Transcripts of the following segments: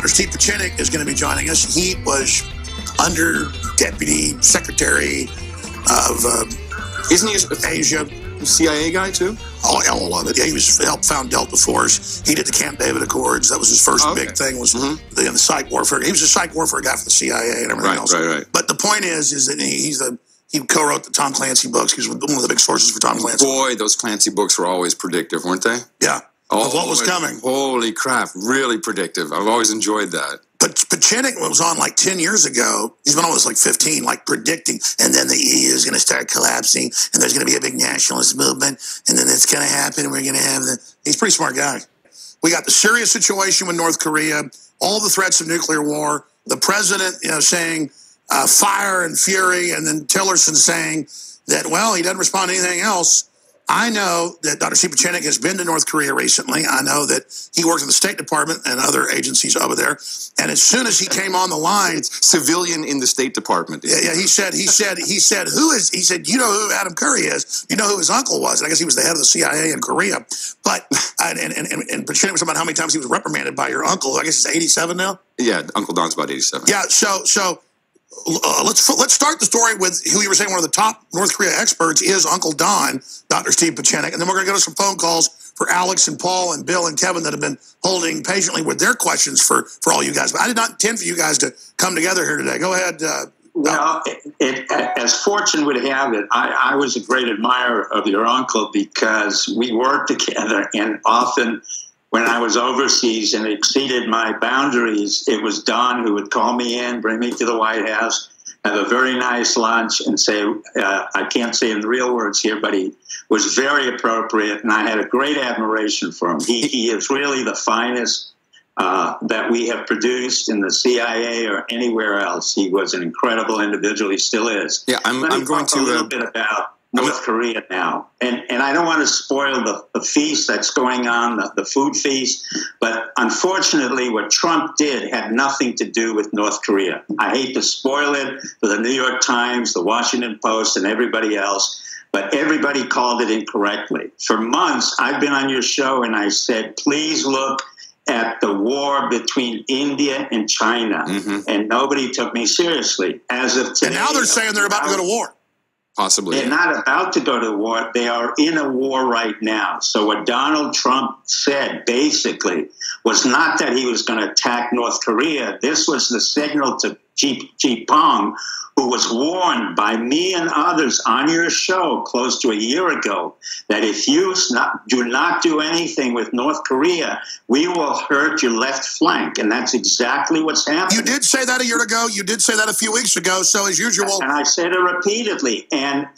Dr. Steve Pieczenik is going to be joining us. He was under Deputy Secretary of Isn't he Asia. CIA guy too? All of it. Yeah, he helped found Delta Force. He did the Camp David Accords. That was his first big thing. Was the psych warfare. He was a psych warfare guy for the CIA and everything else. Right. But the point is that he co-wrote the Tom Clancy books. He was one of the big sources for Tom Clancy. Boy, those Clancy books were always predictive, weren't they? Yeah. Of what was coming. Holy crap! Really predictive. I've always enjoyed that. But Pieczenik was on like 10 years ago. He's been on this like 15, like predicting. And then the EU is going to start collapsing. And there's going to be a big nationalist movement. And then it's going to happen. And we're going to have He's a pretty smart guy. We got the Syria situation with North Korea. All the threats of nuclear war. The president, saying fire and fury. And then Tillerson saying that, well, he doesn't respond to anything else. I know that Dr. Steve Pieczenik has been to North Korea recently. I know that he worked in the State Department and other agencies over there. And as soon as he came on the line, it's civilian in the State Department. Yeah. He said, you know who Adam Curry is? You know who his uncle was? And I guess he was the head of the CIA in Korea. But and Pieczenik was talking about how many times he was reprimanded by your uncle. I guess he's 87 now. Yeah, Uncle Don's about 87. Yeah. So. Let's start the story with who you were saying one of the top North Korea experts is Uncle Don, Dr. Steve Pieczenik. And then we're going to go to some phone calls for Alex and Paul and Bill and Kevin that have been holding patiently with their questions for all you guys. But I did not intend for you guys to come together here today. Go ahead. Well, as fortune would have it, I was a great admirer of your uncle because we worked together, and often when I was overseas and exceeded my boundaries, it was Don who would call me in, bring me to the White House, have a very nice lunch, and say, I can't say in the real words here, but he was very appropriate, and I had a great admiration for him. He is really the finest that we have produced in the CIA or anywhere else. He was an incredible individual. He still is. Yeah, I'm going to a little bit about North Korea now. And I don't want to spoil the feast that's going on, the food feast, but unfortunately what Trump did had nothing to do with North Korea. I hate to spoil it for the New York Times, the Washington Post, and everybody else, but everybody called it incorrectly. For months, I've been on your show and I said, please look at the war between India and China, and nobody took me seriously. As of today, and now they're saying they're about to go to war. Possibly. They're not about to go to war. They are in a war right now. So what Donald Trump said, basically, was not that he was going to attack North Korea. This was the signal to Jinping, who was warned by me and others on your show close to a year ago that if you do not do anything with North Korea, we will hurt your left flank. And that's exactly what's happening. You did say that a year ago. You did say that a few weeks ago. So as usual. And I said it repeatedly. And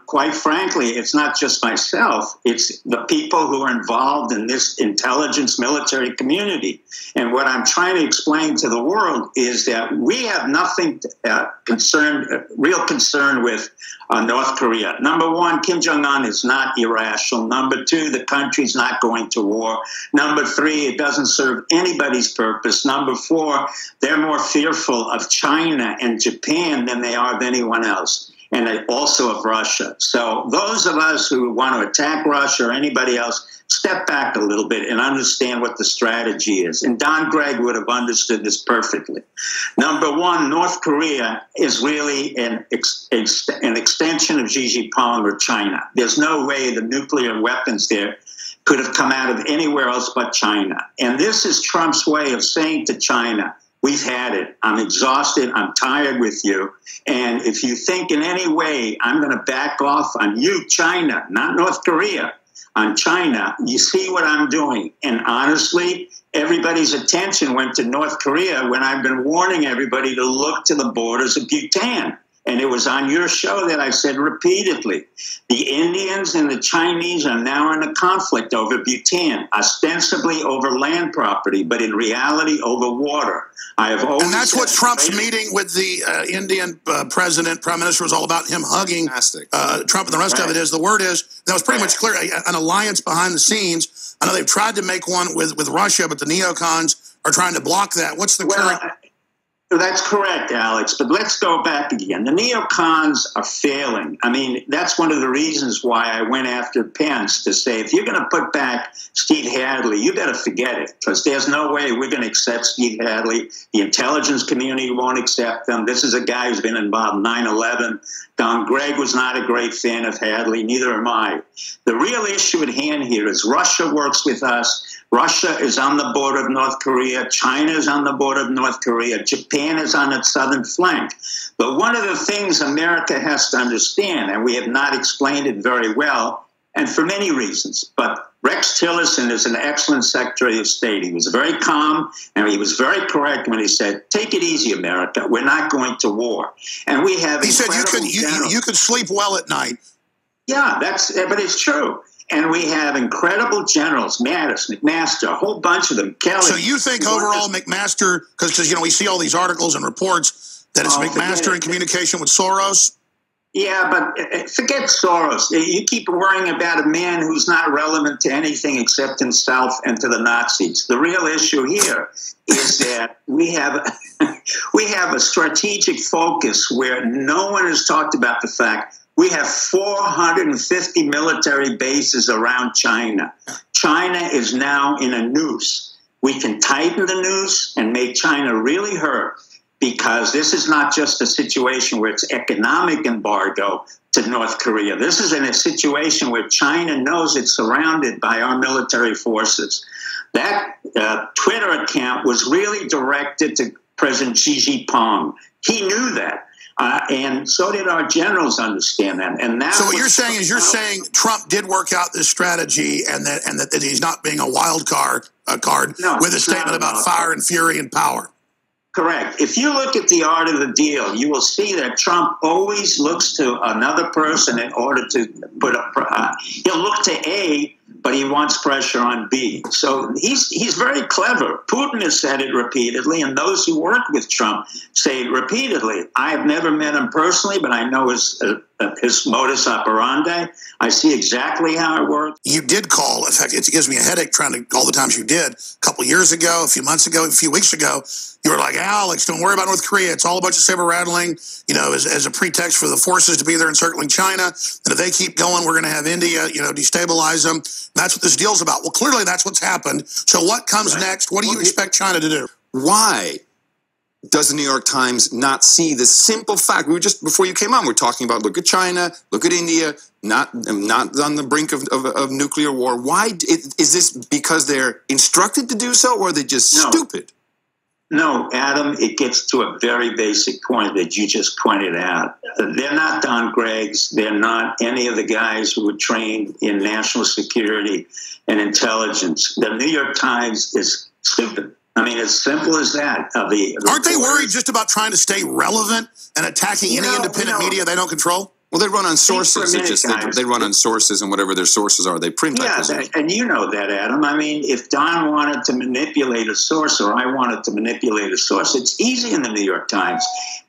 quite frankly, it's not just myself. It's the people who are involved in this intelligence military community. And what I'm trying to explain to the world is that we have nothing real concern with North Korea. Number one, Kim Jong-un is not irrational. Number two, the country's not going to war. Number three, it doesn't serve anybody's purpose. Number four, they're more fearful of China and Japan than they are of anyone else, and also of Russia. So those of us who want to attack Russia or anybody else, step back a little bit and understand what the strategy is. And Don Gregg would have understood this perfectly. Number one, North Korea is really an extension of Xi Jinping or China. There's no way the nuclear weapons there could have come out of anywhere else but China. And this is Trump's way of saying to China, we've had it. I'm exhausted. I'm tired with you. And if you think in any way I'm going to back off on you, China, not North Korea, on China, you see what I'm doing. And honestly, everybody's attention went to North Korea when I've been warning everybody to look to the borders of Bhutan. And it was on your show that I said repeatedly, the Indians and the Chinese are now in a conflict over Bhutan, ostensibly over land property, but in reality over water. I have always and that's what Trump's meeting with the Indian prime minister was all about, him hugging Trump, and the rest of it is, the word is, that was pretty much clear, an alliance behind the scenes. I know they've tried to make one with Russia, but the neocons are trying to block that. What's the current... That's correct, Alex. But let's go back again. The neocons are failing. I mean, that's one of the reasons why I went after Pence to say, if you're going to put back Steve Hadley, you got to forget it, because there's no way we're going to accept Steve Hadley. The intelligence community won't accept him. This is a guy who's been involved in 9/11. Don Gregg was not a great fan of Hadley. Neither am I. The real issue at hand here is Russia works with us. Russia is on the border of North Korea. China is on the border of North Korea. Japan is on its southern flank. But one of the things America has to understand, and we have not explained it very well, and for many reasons, but Rex Tillerson is an excellent Secretary of State. He was very calm, and he was very correct when he said, take it easy, America. We're not going to war. And we have He said you could sleep well at night. Yeah, but it's true. And we have incredible generals, Mattis, McMaster, a whole bunch of them. Kelly. So you think overall McMaster, because we see all these articles and reports that it's McMaster in communication with Soros? Yeah, but forget Soros. You keep worrying about a man who's not relevant to anything except himself and to the Nazis. The real issue here is that we have a strategic focus where no one has talked about the fact we have 450 military bases around China. China is now in a noose. We can tighten the noose and make China really hurt, because this is not just a situation where it's economic embargo to North Korea. This is in a situation where China knows it's surrounded by our military forces. That Twitter account was really directed to President Xi Jinping. He knew that. And so did our generals understand that. And so what you're saying is saying Trump did work out this strategy, and that he's not being a wild card with a statement about fire and fury and power. Correct. If you look at the art of the deal, you will see that Trump always looks to another person in order to put up. He'll look to A, but he wants pressure on B. So he's very clever. Putin has said it repeatedly, and those who work with Trump say it repeatedly. I have never met him personally, but I know his modus operandi. I see exactly how it works. You did call. In fact, it gives me a headache trying to all the times you did. A couple of years ago, a few months ago, a few weeks ago, you were like, Alex, don't worry about North Korea. It's all a bunch of saber rattling, as a pretext for the forces to be there encircling China. And if they keep going, we're going to have India, destabilize them. That's what this deal's about. Well, clearly that's what's happened. So what comes next? What do you expect China to do? Why does the New York Times not see the simple fact? We were just, before you came on, we're talking about, look at China, look at India, not on the brink of nuclear war. Why is this? Because they're instructed to do so, or are they just stupid? No, Adam, it gets to a very basic point that you just pointed out. They're not Don Greggs. They're not any of the guys who were trained in national security and intelligence. The New York Times is stupid. I mean, as simple as that. Aren't they worried just about trying to stay relevant and attacking any independent media they don't control? Well, they run on sources. They run on sources, and whatever their sources are, they print. Yeah, and you know that, Adam. I mean, if Don wanted to manipulate a source, or I wanted to manipulate a source, it's easy in the New York Times.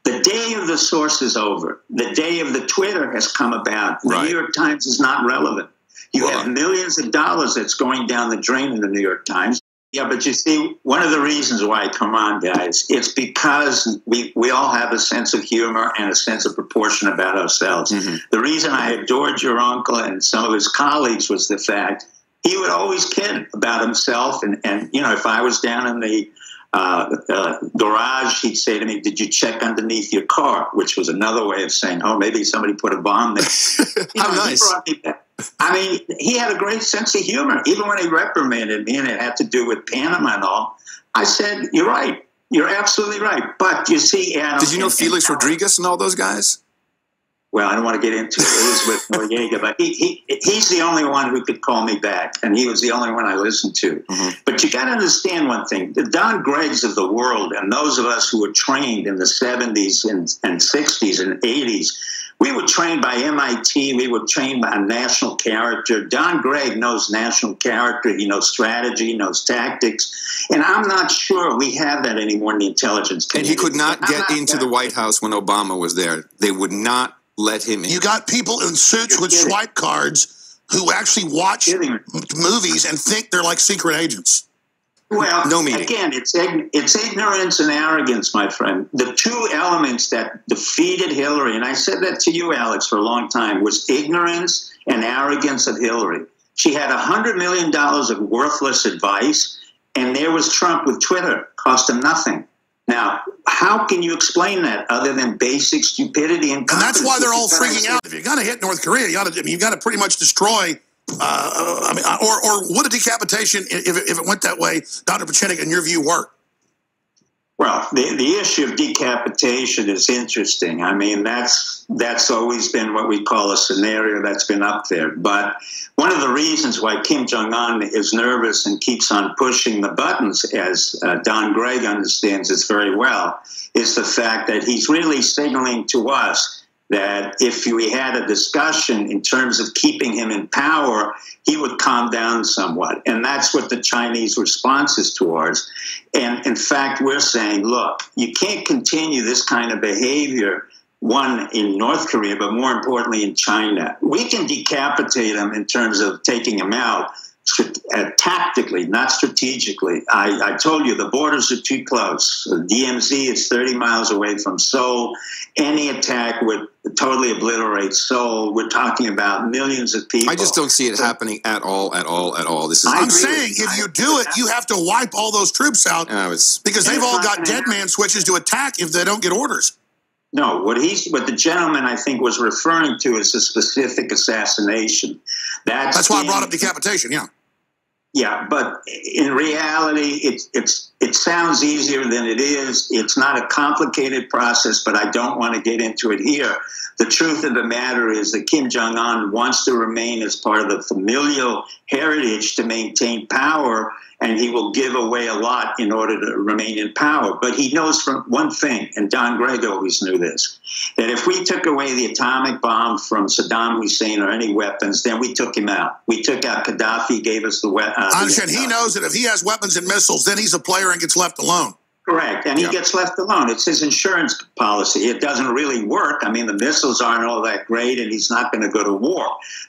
The day of the source is over. The day of the Twitter has come about. The New York Times is not relevant. You have millions of dollars that's going down the drain in the New York Times. Yeah, but you see, one of the reasons why, come on, guys, it's because we all have a sense of humor and a sense of proportion about ourselves. Mm-hmm. The reason I adored your uncle and some of his colleagues was the fact he would always kid about himself. And if I was down in the garage, he'd say to me, did you check underneath your car? Which was another way of saying, oh, maybe somebody put a bomb there. How nice. He brought me back. I mean, he had a great sense of humor. Even when he reprimanded me, and it had to do with Panama and all, I said, you're right. You're absolutely right. But you see, Adam... Did you know Felix Rodriguez and all those guys? Well, I don't want to get into Elizabeth Noriega, but he's the only one who could call me back, and he was the only one I listened to. Mm-hmm. But you got to understand one thing. The Don Greggs of the world, and those of us who were trained in the 70s and 60s and 80s, we were trained by MIT. We were trained by national character. Don Gregg knows national character. He knows strategy. He knows tactics. And I'm not sure we have that anymore in the intelligence community. And he could not get into the White House when Obama was there. They would not let him in. You got people in suits with swipe cards who actually watch movies and think they're like secret agents. Well, no meeting. Again, it's ignorance and arrogance, my friend. The two elements that defeated Hillary, and I said that to you, Alex, for a long time, was ignorance and arrogance of Hillary. She had $100 million of worthless advice, and there was Trump with Twitter, cost him nothing. Now, how can you explain that other than basic stupidity and And that's why they're all freaking out. If you're going to hit North Korea, you got to pretty much destroy. Or would a decapitation, if it went that way, Dr. Pieczenik, in your view, work? Well, the issue of decapitation is interesting. I mean, that's always been what we call a scenario that's been up there. But one of the reasons why Kim Jong-un is nervous and keeps on pushing the buttons, as Don Gregg understands this very well, is the fact that he's really signaling to us that if we had a discussion in terms of keeping him in power, he would calm down somewhat. And that's what the Chinese response is towards. And in fact, we're saying, look, you can't continue this kind of behavior, one, in North Korea, but more importantly in China. We can decapitate him in terms of taking him out tactically, not strategically. I told you the borders are too close. DMZ is 30 miles away from Seoul. Any attack would totally obliterate Seoul. We're talking about millions of people. I just don't see it happening at all. This is. I'm saying if you do it, you have to wipe all those troops out because they've all got dead man switches to attack if they don't get orders. No, what the gentleman I think was referring to is a specific assassination. That's why I brought up decapitation. Yeah. Yeah, but in reality, it sounds easier than it is. It's not a complicated process, but I don't want to get into it here. The truth of the matter is that Kim Jong-un wants to remain as part of the familial heritage to maintain power, and he will give away a lot in order to remain in power. But he knows from one thing, and Don Gregg always knew this, that if we took away the atomic bomb from Saddam Hussein or any weapons, then we took him out. We took out Gaddafi, gave us the weapons. I understand. He knows that if he has weapons and missiles, then he's a player and gets left alone. Correct. And he gets left alone. It's his insurance policy. It doesn't really work. I mean, the missiles aren't all that great, and he's not going to go to war.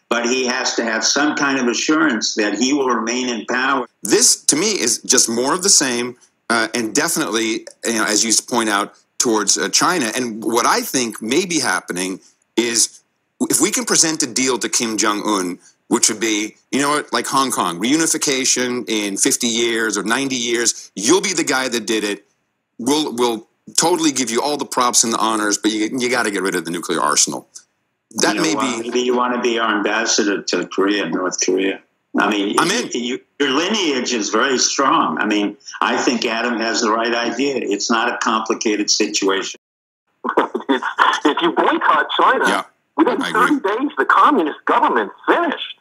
But he has to have some kind of assurance that he will remain in power. This, to me, is just more of the same, and definitely, as you point out, towards China. And what I think may be happening is if we can present a deal to Kim Jong-un, which would be, like Hong Kong, reunification in 50 years or 90 years, you'll be the guy that did it. We'll totally give you all the props and the honors, but you got to get rid of the nuclear arsenal. That Maybe you want to be our ambassador to Korea, North Korea. I mean, I'm in. Your lineage is very strong. I mean, I think Adam has the right idea. It's not a complicated situation. If you boycott China, within 30 days, the communist government's finished.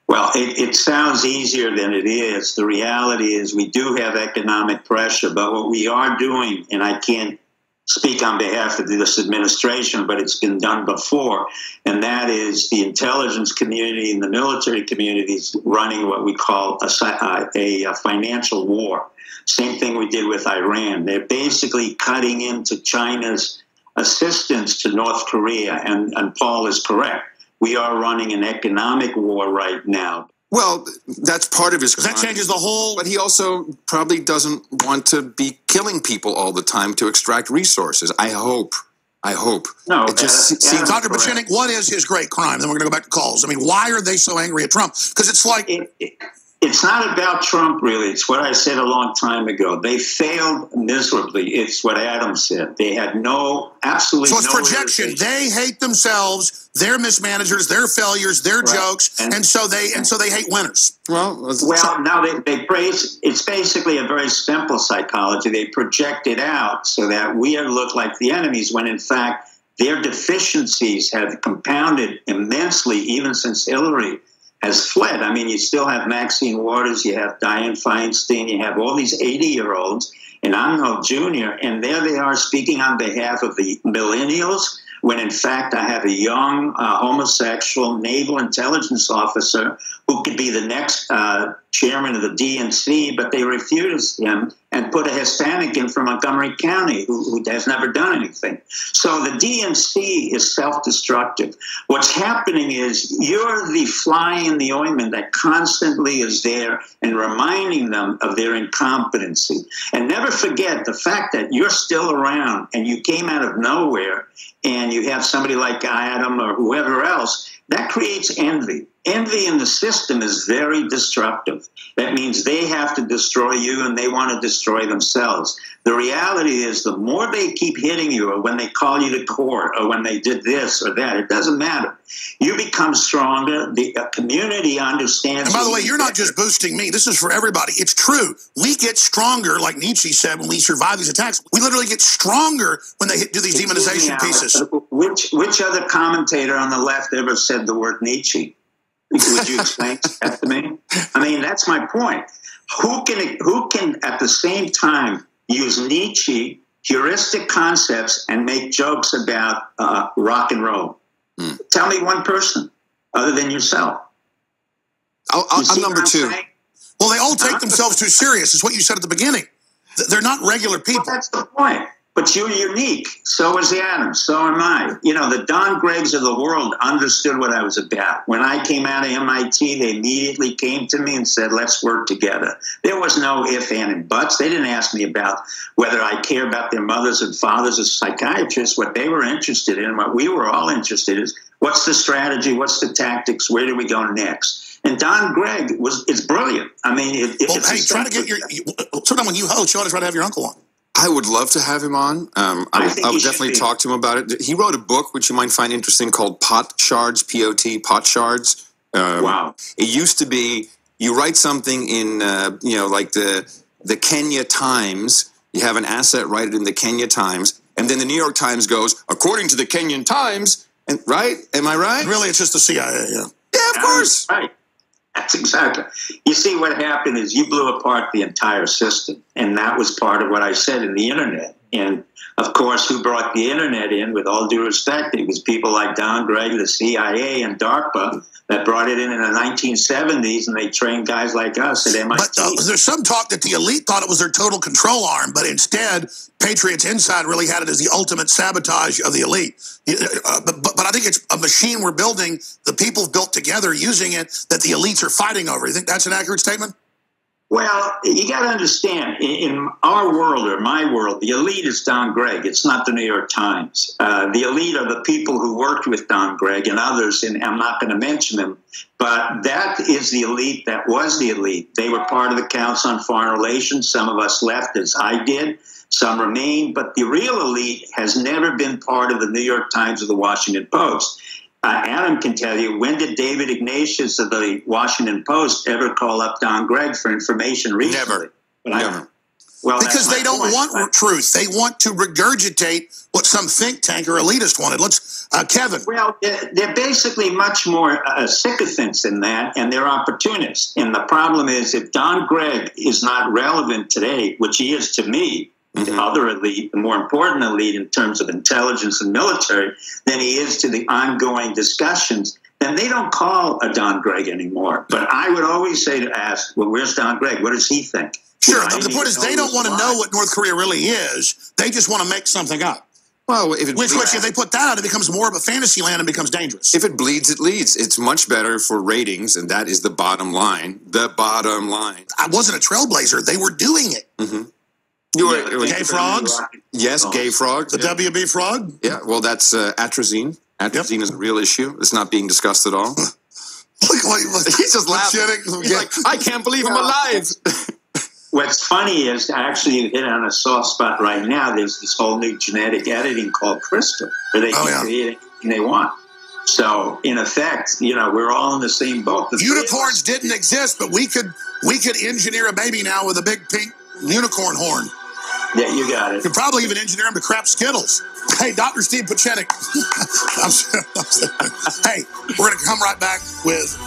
Well, it sounds easier than it is. The reality is we do have economic pressure, but what we are doing, and I can't speak on behalf of this administration, but it's been done before, and that is the intelligence community and the military communities running what we call a financial war. Same thing we did with Iran. They're basically cutting into China's assistance to North Korea, and Paul is correct. We are running an economic war right now. Well, that's part of his crime. That changes the whole... But he also probably doesn't want to be killing people all the time to extract resources. I hope. No, it just seems... Dr. Pieczenik, what is his great crime? Then we're going to go back to calls. I mean, why are they so angry at Trump? Because it's like... It's not about Trump, really. It's what I said a long time ago. They failed miserably. It's what Adam said. They had absolutely no... So it's projection. They hate themselves, their mismanagers, their failures, their jokes, and so they hate winners. Well, now they praise... It's basically a very simple psychology. They project it out so that we look like the enemies when, in fact, their deficiencies have compounded immensely even since Hillary has fled. I mean, you still have Maxine Waters, you have Dianne Feinstein, you have all these 80-year-olds, and I'm no junior, and there they are speaking on behalf of the millennials, when in fact I have a young homosexual naval intelligence officer who could be the next chairman of the DNC, but they refused him and put a Hispanic in from Montgomery County who has never done anything. So the DNC is self-destructive. What's happening is you're the fly in the ointment that constantly is there and reminding them of their incompetency. And never forget the fact that you're still around and you came out of nowhere and you have somebody like Adam or whoever else, that creates envy. Envy in the system is very destructive. That means they have to destroy you and they want to destroy themselves. The reality is the more they keep hitting you, or when they call you to court, or when they did this or that, it doesn't matter. You become stronger. The community understands. And by the way, you're not just boosting me. This is for everybody. It's true. We get stronger, like Nietzsche said, when we survive these attacks. We literally get stronger when they do these demonization pieces. Which other commentator on the left ever said the word Nietzsche? Would you explain that to me? I mean, that's my point. Who can at the same time use Nietzsche heuristic concepts and make jokes about rock and roll? Tell me one person other than yourself. I'm number two. Well, they all take themselves too serious. It's what you said at the beginning. They're not regular people. Well, that's the point. But you're unique. So is Adam. So am I. You know, the Don Greggs of the world understood what I was about. When I came out of MIT, they immediately came to me and said, let's work together. There was no if, and buts. They didn't ask me about whether I care about their mothers and fathers as psychiatrists. What they were interested in, what we were all interested in, is what's the strategy, what's the tactics, where do we go next? And Don Gregg is brilliant. I mean, try to get sometime when you host, you ought to try to have your uncle on. I would love to have him on. I would definitely talk to him about it. He wrote a book, which you might find interesting, called Pot Shards, P-O-T, Pot Shards. Wow. It used to be, you write something in, like the Kenya Times. You have an asset, write it in the Kenya Times. And then the New York Times goes, according to the Kenyan Times. And right? Am I right? Really, it's just the CIA, yeah. Yeah, of course. Right. That's exactly. You see, what happened is you blew apart the entire system. And that was part of what I said in the internet. And, of course, who brought the internet in, with all due respect? It was people like Don Gregg, the CIA, and DARPA that brought it in the 1970s, and they trained guys like us at MIT. But there's some talk that the elite thought it was their total control arm, but instead, Patriots Inside really had it as the ultimate sabotage of the elite. But I think it's a machine we're building, the people built together using it, that the elites are fighting over. You think that's an accurate statement? Well, you got to understand, in our world, or my world, the elite is Don Gregg. It's not the New York Times. The elite are the people who worked with Don Gregg and others, and I'm not going to mention them, but that is the elite that was the elite. They were part of the Council on Foreign Relations. Some of us left, as I did. Some remain, but the real elite has never been part of the New York Times or the Washington Post. Adam can tell you, when did David Ignatius of the Washington Post ever call up Don Gregg for information recently? Never. Well, because they don't want truth. They want to regurgitate what some think tank or elitist wanted. Let's, Kevin. Well, they're basically much more sycophants than that, and they're opportunists. And the problem is, if Don Gregg is not relevant today, which he is to me, the other elite, the more important elite in terms of intelligence and military, than he is to the ongoing discussions, then they don't call a Don Gregg anymore. But I would always say to ask, well, where's Don Gregg? What does he think? Sure. The point is they don't want to know what North Korea really is. They just want to make something up. Well, if they put that out, it becomes more of a fantasy land and becomes dangerous. If it bleeds, it leads. It's much better for ratings, and that is the bottom line. The bottom line. I wasn't a trailblazer. They were doing it. Gay frogs? Yes, gay frogs. The WB frog? Yeah, well, that's atrazine. Atrazine is a real issue. It's not being discussed at all. He's just laughing. He's like, I can't believe I'm alive. What's funny is, actually, you hit on a soft spot right now. There's this whole new genetic editing called CRISPR, where they can create anything they want. So, in effect, we're all in the same boat. Unicorns didn't exist, but we could engineer a baby now with a big pink unicorn horn. Yeah, you got it. Could probably even engineer him to crap Skittles. Hey, Dr. Steve Pieczenik. Hey, we're going to come right back with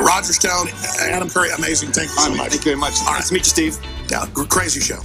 Roger Stone, Adam Curry. Amazing. Thank you so much. Thank you very much. All right. Nice to meet you, Steve. Yeah, crazy show.